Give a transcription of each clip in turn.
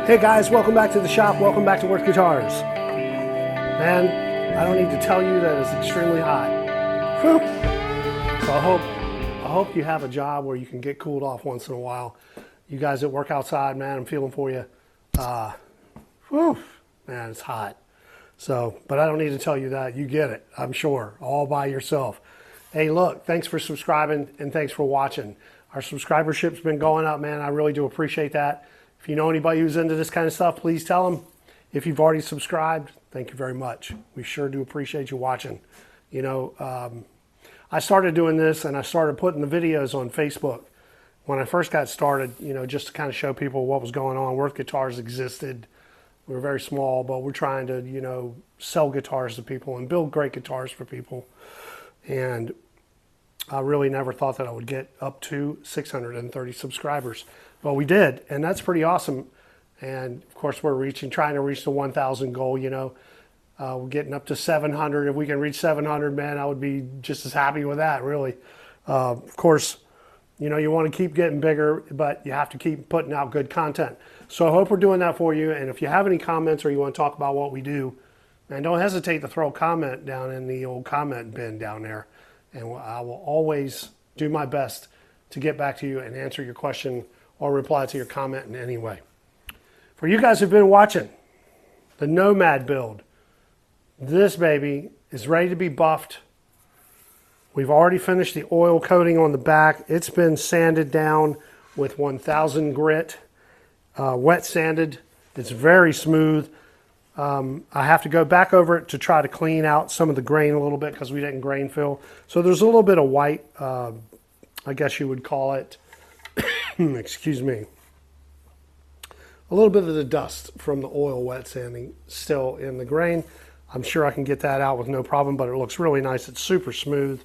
Hey guys, welcome back to the shop. Welcome back to Worth Guitars. Man, I don't need to tell you that it's extremely hot. Whew. So I hope you have a job where you can get cooled off once in a while. You guys that work outside, man, I'm feeling for you. Whew, man, it's hot. So, but I don't need to tell you that. You get it, I'm sure, all by yourself. Hey, look, thanks for subscribing and thanks for watching. Our subscribership's been going up, man. I really do appreciate that. If you know anybody who's into this kind of stuff, please tell them. If you've already subscribed, thank you very much. We sure do appreciate you watching. You know, I started doing this and I started putting the videos on Facebook. When I first got started, you know, just to kind of show people what was going on. Worth Guitars existed. We were very small, but we're trying to, you know, sell guitars to people and build great guitars for people. And I really never thought that I would get up to 630 subscribers. But we did, and that's pretty awesome. And of course, we're trying to reach the 1,000 goal, you know. We're getting up to 700. If we can reach 700, man, I would be just as happy with that, really. Of course, you know, you want to keep getting bigger, but you have to keep putting out good content. So I hope we're doing that for you. And if you have any comments or you want to talk about what we do, man, don't hesitate to throw a comment down in the old comment bin down there. And I will always do my best to get back to you and answer your question or reply to your comment in any way. For you guys who've been watching the Nomad build, this baby is ready to be buffed. We've already finished the oil coating on the back. It's been sanded down with 1000 grit, wet sanded. It's very smooth. I have to go back over it to try to clean out some of the grain a little bit because we didn't grain fill. So there's a little bit of white, I guess you would call it, excuse me, a little bit of the dust from the oil wet sanding still in the grain. I'm sure I can get that out with no problem, but it looks really nice. It's super smooth.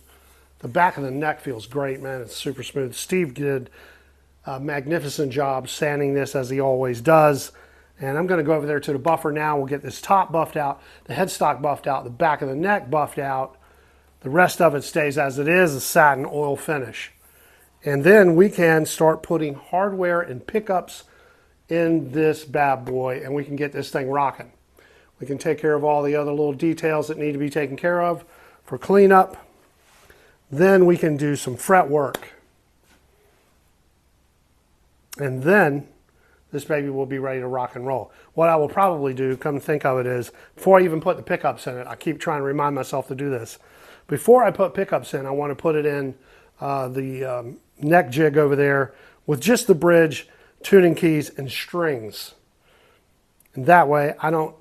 The back of the neck feels great, man. It's super smooth. Steve did a magnificent job sanding this as he always does. And I'm going to go over there to the buffer now. We'll get this top buffed out, the headstock buffed out, the back of the neck buffed out. The rest of it stays as it is, a satin oil finish. And then we can start putting hardware and pickups in this bad boy, and we can get this thing rocking. We can take care of all the other little details that need to be taken care of for cleanup. Then we can do some fret work. And then this baby will be ready to rock and roll. What I will probably do, come think of it, is before I even put the pickups in it, I keep trying to remind myself to do this. Before I put pickups in, I want to put it in the neck jig over there with just the bridge, tuning keys, and strings. And that way I don't,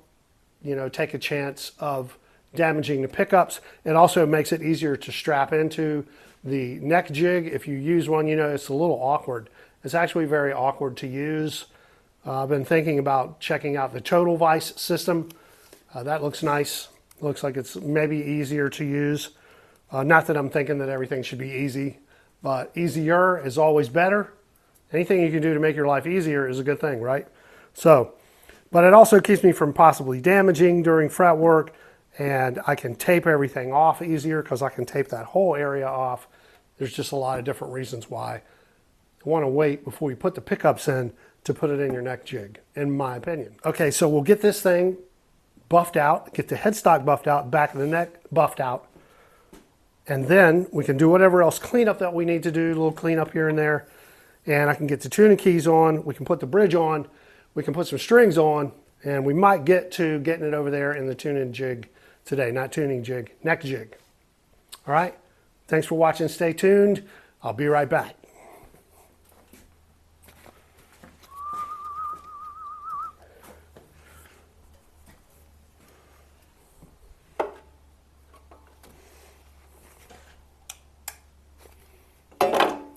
you know, take a chance of damaging the pickups. It also makes it easier to strap into the neck jig. If you use one, you know, it's a little awkward. It's actually very awkward to use. I've been thinking about checking out the Total Vice system. That looks nice. Looks like it's maybe easier to use. Not that I'm thinking that everything should be easy, but easier is always better. Anything you can do to make your life easier is a good thing, right? So, but it also keeps me from possibly damaging during fret work, and I can tape everything off easier because I can tape that whole area off. There's just a lot of different reasons why you want to wait before you put the pickups in to put it in your neck jig, in my opinion. Okay, so we'll get this thing buffed out, get the headstock buffed out, back of the neck buffed out, and then we can do whatever else cleanup that we need to do, a little cleanup here and there, and I can get the tuning keys on, we can put the bridge on, we can put some strings on, and we might get to getting it over there in the tuning jig today. Not tuning jig, neck jig. All right, thanks for watching, stay tuned, I'll be right back.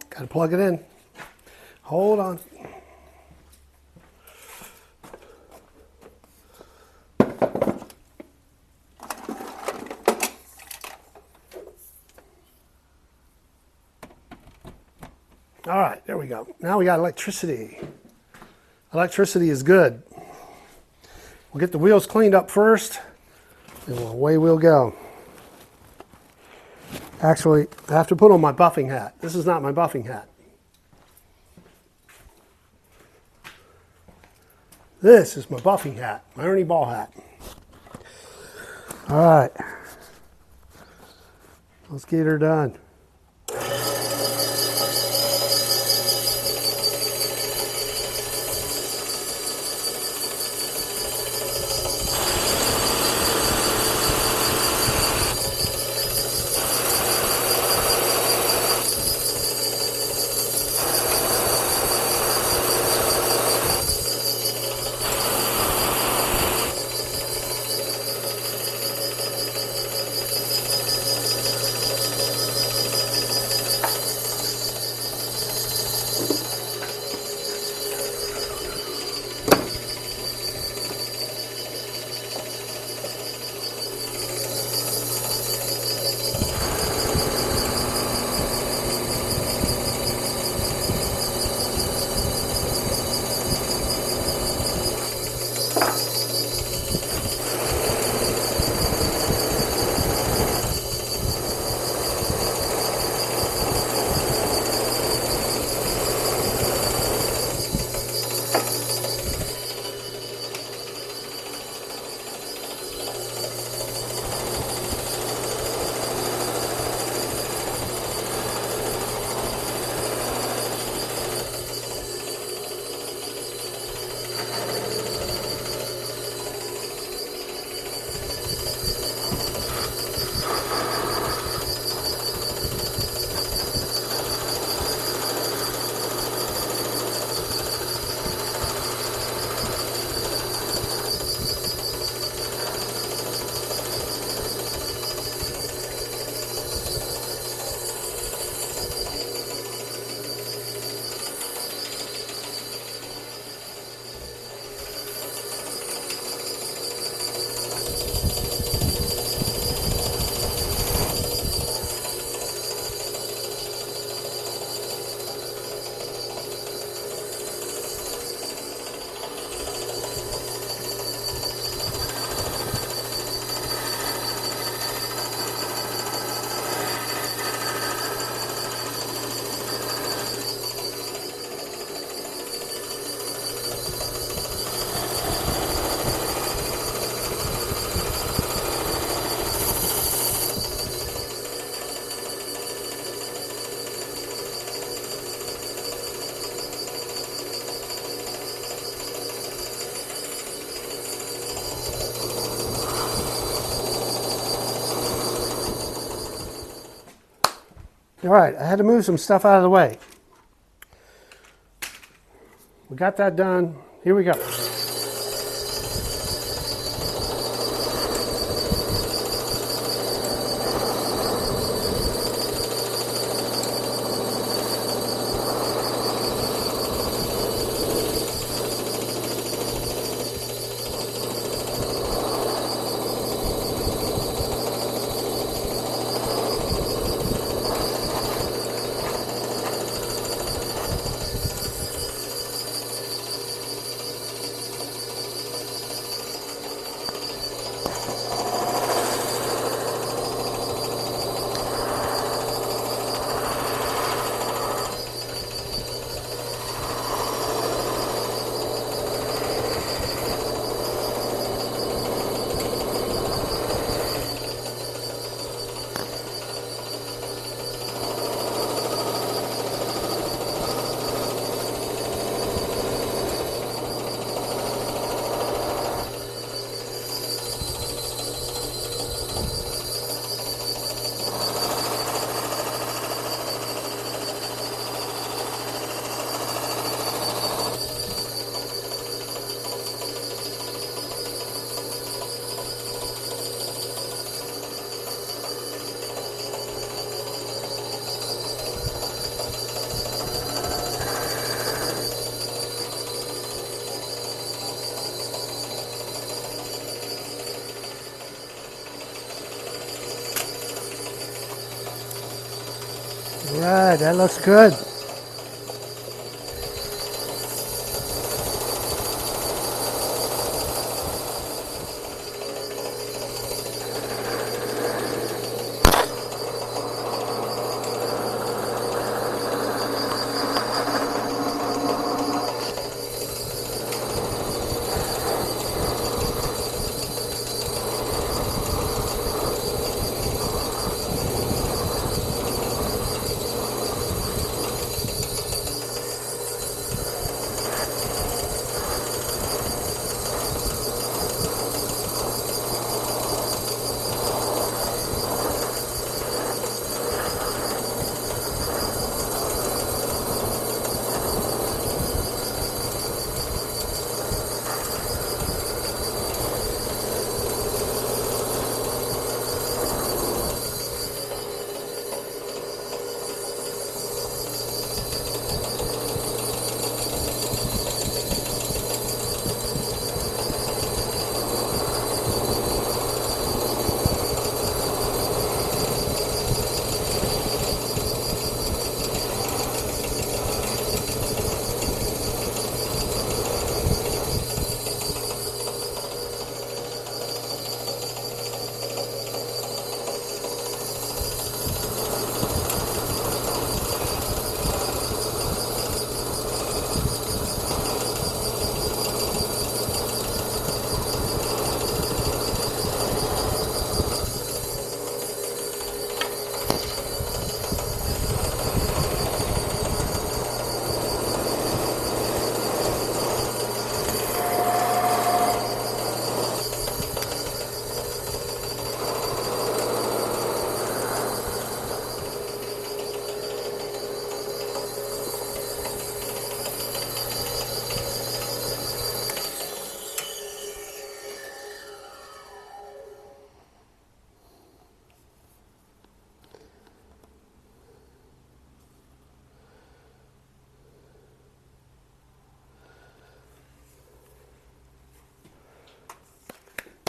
Got to plug it in. Hold on. All right, there we go. Now we got electricity. Electricity is good. We'll get the wheels cleaned up first, and away we'll go. Actually, I have to put on my buffing hat. This is not my buffing hat. This is my buffing hat, my Ernie Ball hat. All right, let's get her done. All right, I had to move some stuff out of the way. We got that done. Here we go. All right, that looks good.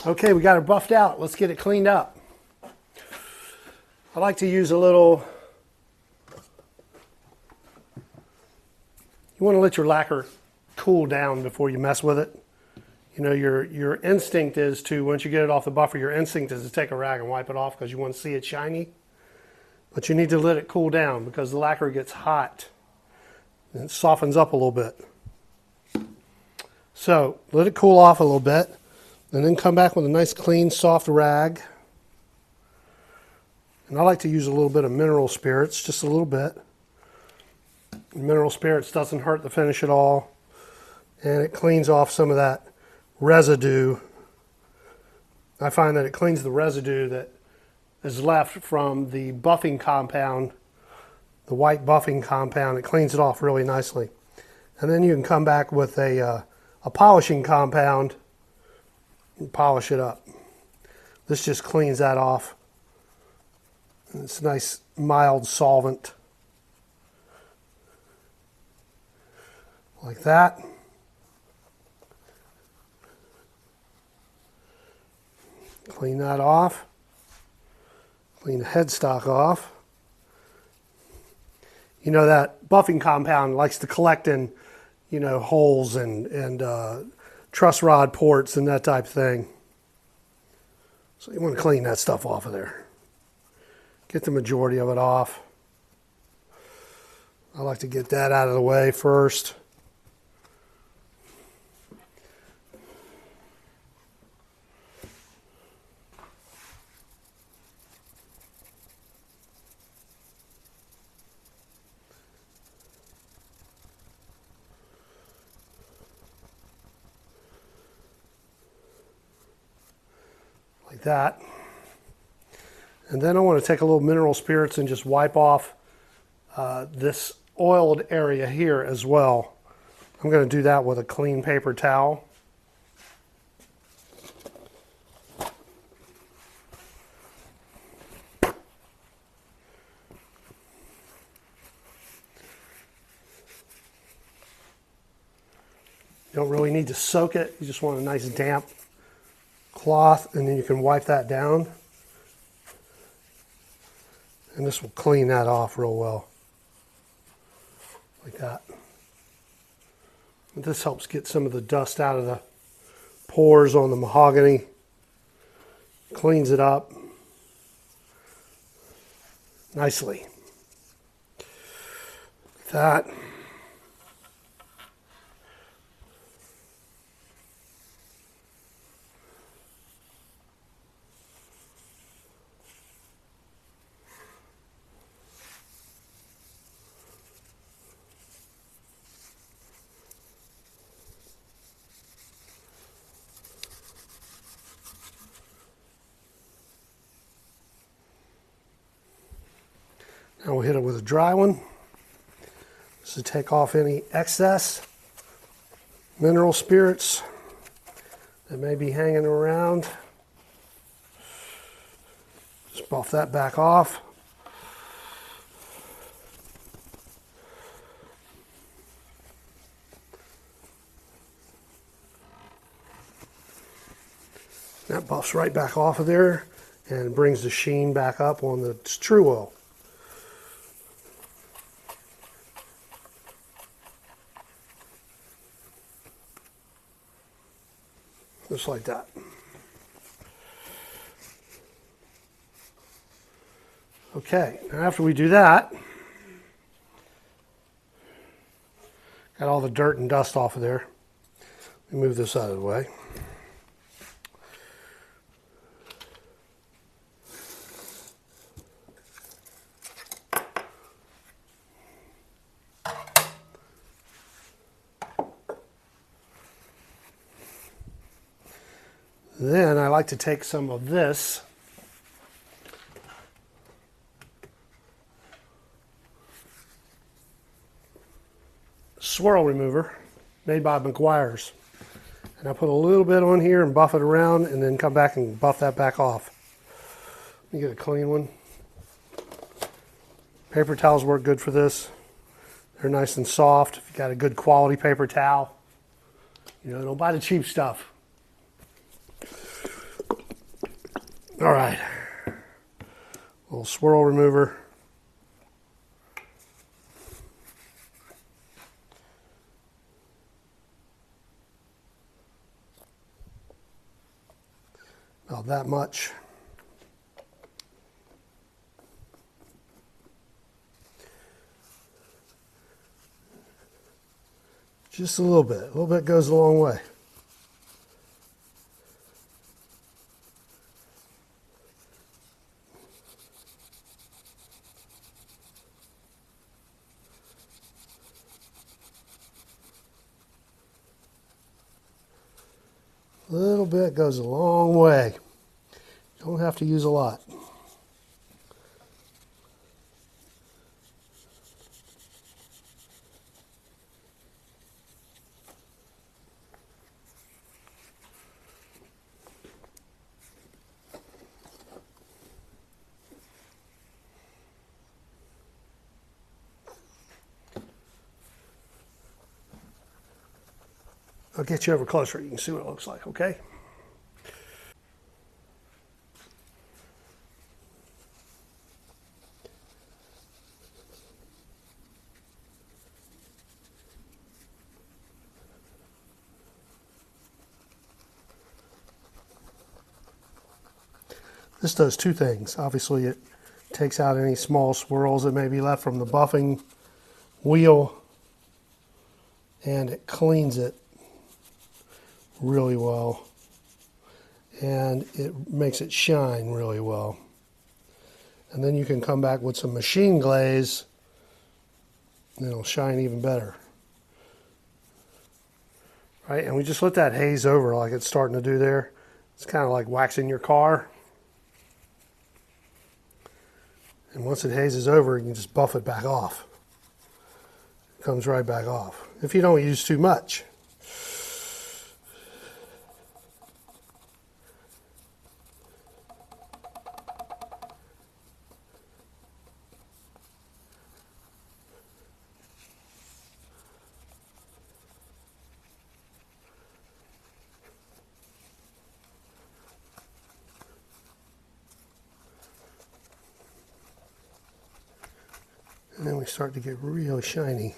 Okay, we got it buffed out. Let's get it cleaned up. I like to use a little, you want to let your lacquer cool down before you mess with it. You know, your instinct is to, once you get it off the buffer, your instinct is to take a rag and wipe it off because you want to see it shiny. But you need to let it cool down because the lacquer gets hot and it softens up a little bit. So let it cool off a little bit and then come back with a nice clean soft rag. And I like to use a little bit of mineral spirits, just a little bit. Mineral spirits doesn't hurt the finish at all, and it cleans off some of that residue. I find that it cleans the residue that is left from the buffing compound, the white buffing compound. It cleans it off really nicely. And then you can come back with a polishing compound and polish it up. This just cleans that off. It's a nice mild solvent. Like that. Clean that off. Clean the headstock off. You know that buffing compound likes to collect in, you know, holes and truss rod ports and that type of thing. So you want to clean that stuff off of there. Get the majority of it off. I like to get that out of the way first. Like that. And then I want to take a little mineral spirits and just wipe off this oiled area here as well. I'm going to do that with a clean paper towel. You don't really need to soak it. You just want a nice damp cloth, and then you can wipe that down. And this will clean that off real well. Like that. And this helps get some of the dust out of the pores on the mahogany. Cleans it up nicely. Like that. Now we'll hit it with a dry one. Just to take off any excess mineral spirits that may be hanging around. Just buff that back off. That buffs right back off of there and brings the sheen back up on the true oil. Just like that. Okay, now after we do that, got all the dirt and dust off of there. Let me move this out of the way. Then I like to take some of this swirl remover made by McGuire's. And I put a little bit on here and buff it around and then come back and buff that back off. Let me get a clean one. Paper towels work good for this. They're nice and soft. If you got a good quality paper towel, you know, don't buy the cheap stuff. All right, little swirl remover. About that much. Just a little bit. A little bit goes a long way. A little bit goes a long way. Don't have to use a lot. I'll get you over closer. You can see what it looks like, okay? This does two things. Obviously, it takes out any small swirls that may be left from the buffing wheel, and it cleans it really well, and it makes it shine really well. And then you can come back with some machine glaze and it'll shine even better. Right, and we just let that haze over like it's starting to do there. It's kind of like waxing your car. And once it hazes over, you can just buff it back off. It comes right back off. If you don't use too much. And then we start to get really shiny.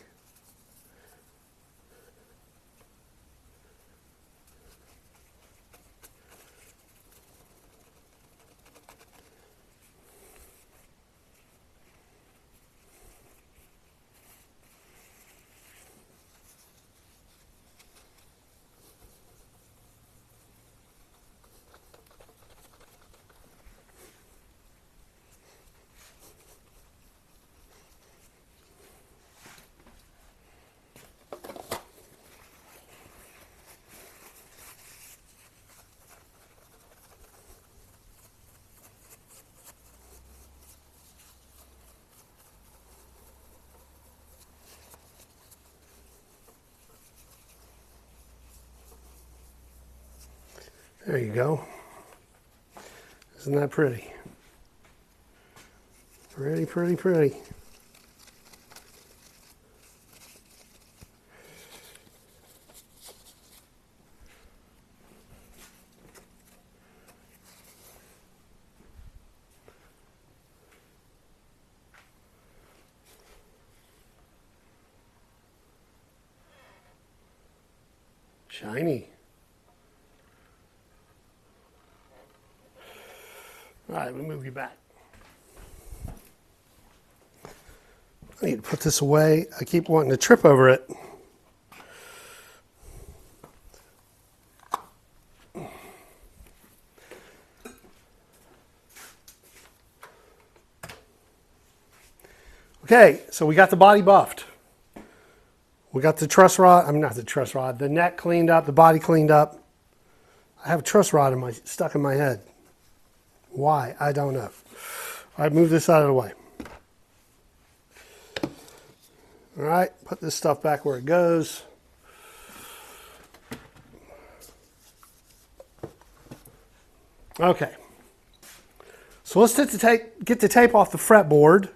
There you go. Isn't that pretty? Pretty, pretty, pretty. Shiny. All right, let me move you back. I need to put this away. I keep wanting to trip over it. Okay, so we got the body buffed. We got the truss rod, not the truss rod, the neck cleaned up, the body cleaned up. I have a truss rod stuck in my head. Why? I don't know. All right, move this out of the way. All right, put this stuff back where it goes. Okay. So let's get the tape off the fretboard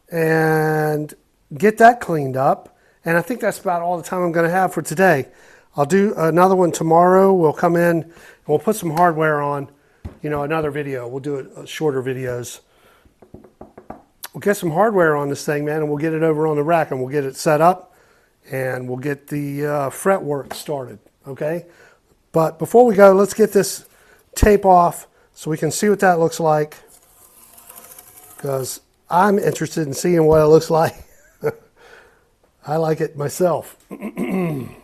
and get that cleaned up. And I think that's about all the time I'm going to have for today. I'll do another one tomorrow. We'll come in and we'll put some hardware on another video. We'll do it shorter videos. We'll get some hardware on this thing, man, and we'll get it over on the rack, and we'll get it set up, and we'll get the fret work started, okay? But before we go, let's get this tape off so we can see what that looks like, because I'm interested in seeing what it looks like. I like it myself. I'm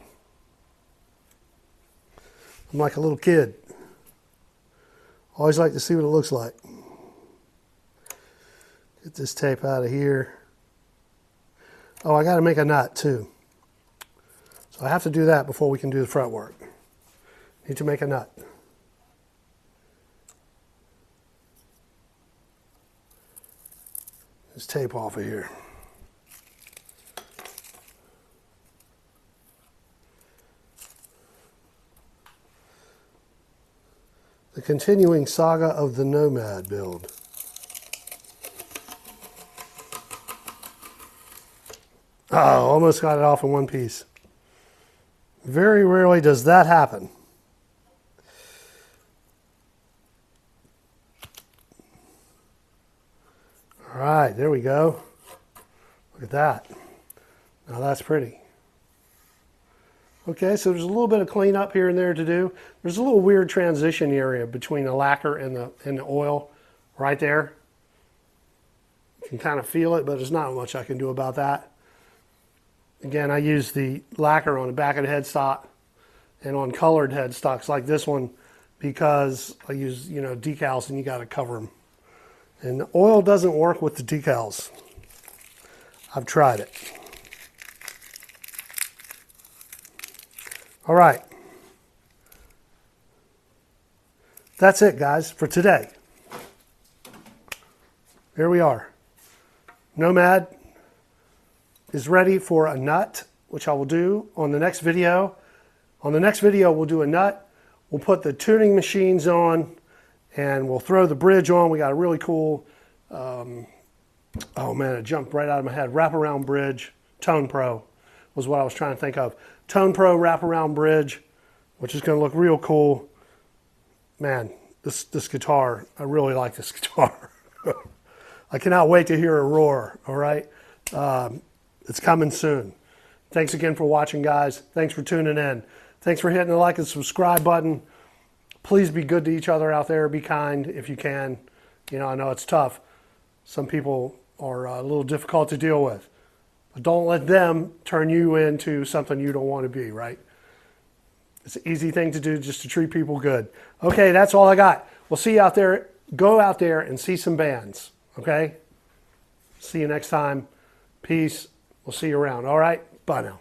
like a little kid. Always like to see what it looks like. Get this tape out of here. Oh, I got to make a nut too. So I have to do that before we can do the fret work. Need to make a nut. This tape off of here. The continuing saga of the Nomad build. Oh, almost got it off in one piece. Very rarely does that happen. All right, there we go. Look at that. Now that's pretty. Okay, so there's a little bit of cleanup here and there to do. There's a little weird transition area between the lacquer and the oil right there. You can kind of feel it, but there's not much I can do about that. Again, I use the lacquer on the back of the headstock and on colored headstocks like this one because I use, decals and you got to cover them. And the oil doesn't work with the decals. I've tried it. All right. That's it, guys, for today. Here we are. Nomad is ready for a nut, which I will do on the next video. On the next video, we'll do a nut. We'll put the tuning machines on, and we'll throw the bridge on. We got a really cool, oh man, it jumped right out of my head. Wraparound bridge, Tone Pro was what I was trying to think of. Tone Pro wraparound bridge, which is going to look real cool. Man, this guitar, I really like this guitar. I cannot wait to hear it roar, all right? It's coming soon. Thanks again for watching, guys. Thanks for tuning in. Thanks for hitting the like and subscribe button. Please be good to each other out there. Be kind if you can. I know it's tough. Some people are a little difficult to deal with. But don't let them turn you into something you don't want to be, right? It's an easy thing to do just to treat people good. Okay, that's all I got. We'll see you out there. Go out there and see some bands, okay? See you next time. Peace. We'll see you around. All right? Bye now.